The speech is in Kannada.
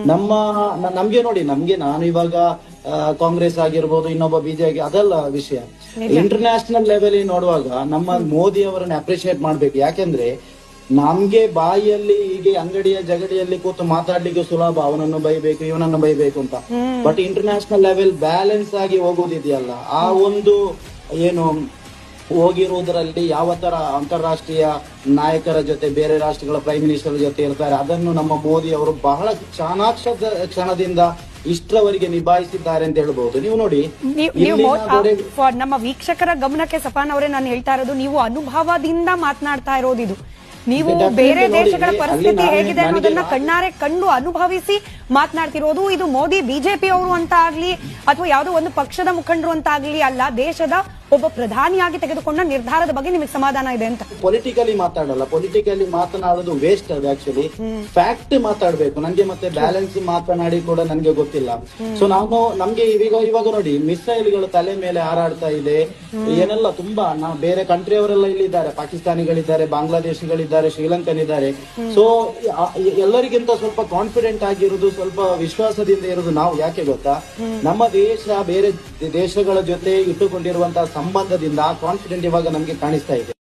ನಮ್ಗೆ ನೋಡಿ, ನಾನು ಇವಾಗ ಕಾಂಗ್ರೆಸ್ ಆಗಿರ್ಬೋದು, ಇನ್ನೊಬ್ಬ ಬಿಜೆಪಿ, ಅದಲ್ಲ ವಿಷಯ. ಇಂಟರ್ನ್ಯಾಷನಲ್ ಲೆವೆಲ್ ನೋಡುವಾಗ ನಮ್ಮ ಮೋದಿ ಅವರನ್ನ ಅಪ್ರಿಶಿಯೇಟ್ ಮಾಡ್ಬೇಕು. ಯಾಕೆಂದ್ರೆ ನಮ್ಗೆ ಬಾಯಿಯಲ್ಲಿ ಹೀಗೆ ಅಂಗಡಿಯ ಜಗಡಿಯಲ್ಲಿ ಕೂತು ಮಾತಾಡ್ಲಿಕ್ಕೆ ಸುಲಭ, ಅವನನ್ನು ಬೈಬೇಕು ಇವನನ್ನು ಬೈಬೇಕು ಅಂತ. ಬಟ್ ಇಂಟರ್ನ್ಯಾಷನಲ್ ಲೆವೆಲ್ ಬ್ಯಾಲೆನ್ಸ್ ಆಗಿ ಹೋಗೋದಿದೆಯಲ್ಲ, ಆ ಒಂದು ಏನು ಹೋಗಿರುವುದರಲ್ಲಿ ಯಾವ ತರ ಅಂತಾರಾಷ್ಟ್ರೀಯ ನಾಯಕರ ಜೊತೆ, ಬೇರೆ ರಾಷ್ಟ್ರಗಳ ಪ್ರೈಮ್ ಮಿನಿಸ್ಟರ್ ಜೊತೆ ಇರ್ತಾರೆ, ಅದನ್ನು ನಮ್ಮ ಮೋದಿ ಅವರು ಬಹಳ ಕ್ಷಣದಿಂದ ಇಷ್ಟರವರೆಗೆ ನಿಭಾಯಿಸಿದ್ದಾರೆ ಅಂತ ಹೇಳ್ಬಹುದು. ನೀವು ನೋಡಿ, ನಮ್ಮ ವೀಕ್ಷಕರ ಗಮನಕ್ಕೆ ಸಫಾನ್ ಅವರೇ ನಾನು ಹೇಳ್ತಾ ಇರೋದು, ನೀವು ಅನುಭವದಿಂದ ಮಾತನಾಡ್ತಾ ಇರೋದು ಇದು. ನೀವು ಬೇರೆ ದೇಶಗಳ ಪರಿಸ್ಥಿತಿ ಹೇಗಿದೆ ಅನ್ನೋದನ್ನ ಕಣ್ಣಾರೆ ಕಂಡು ಅನುಭವಿಸಿ ಮಾತನಾಡ್ತಿರೋದು. ಇದು ಮೋದಿ ಬಿಜೆಪಿ ಅವರು ಅಂತ ಆಗ್ಲಿ ಅಥವಾ ಯಾವುದೋ ಒಂದು ಪಕ್ಷದ ಮುಖಂಡರು ಅಂತ ಆಗ್ಲಿ ಅಲ್ಲ, ದೇಶದ ಒಬ್ಬ ಪ್ರಧಾನಿಯಾಗಿ ತೆಗೆದುಕೊಂಡ ನಿರ್ಧಾರದ ಬಗ್ಗೆ ನಿಮಗೆ ಸಮಾಧಾನ ಇದೆ ಅಂತ. ಪೊಲಿಟಿಕಲಿ ಮಾತಾಡಲ್ಲ, ಪೊಲಿಟಿಕಲಿ ಮಾತನಾಡೋದು ವೇಸ್ಟ್. ಅದು ಆಕ್ಚುಲಿ ಫ್ಯಾಕ್ಟ್ ಮಾತಾಡ್ಬೇಕು. ನನ್ಗೆ ಮತ್ತೆ ಬ್ಯಾಲೆನ್ಸ್ ಮಾತನಾಡಿ ಕೂಡ ನನ್ಗೆ ಗೊತ್ತಿಲ್ಲ. ಸೊ ನಮ್ಗೆ ಇವಾಗ ನೋಡಿ, ಮಿಸೈಲ್ಗಳು ತಲೆ ಮೇಲೆ ಹಾರಾಡ್ತಾ ಇದೆ, ಏನೆಲ್ಲ ತುಂಬಾ ಬೇರೆ ಕಂಟ್ರಿ ಅವರೆಲ್ಲ ಇಲ್ಲಿದ್ದಾರೆ, ಪಾಕಿಸ್ತಾನಿಗಳಿದ್ದಾರೆ, ಬಾಂಗ್ಲಾದೇಶಿಗಳಿದ್ದಾರೆ, ಶ್ರೀಲಂಕನ್ ಇದ್ದಾರೆ. ಸೊ ಎಲ್ಲರಿಗಿಂತ ಸ್ವಲ್ಪ ಕಾನ್ಫಿಡೆಂಟ್ ಆಗಿರುವುದು, ಸ್ವಲ್ಪ ವಿಶ್ವಾಸದಿಂದ ಇರುವುದು ನಾವು. ಯಾಕೆ ಗೊತ್ತಾ, ನಮ್ಮ ದೇಶ ಬೇರೆ ದೇಶಗಳ ಜೊತೆ ಇಟ್ಟುಕೊಂಡಿರುವಂತಹ ಸಂಬಂಧದಿಂದ ಕಾನ್ಫಿಡೆಂಟ್ ಇವಾಗ ನಮ್ಗೆ ಕಾಣಿಸ್ತಾ ಇದೆ.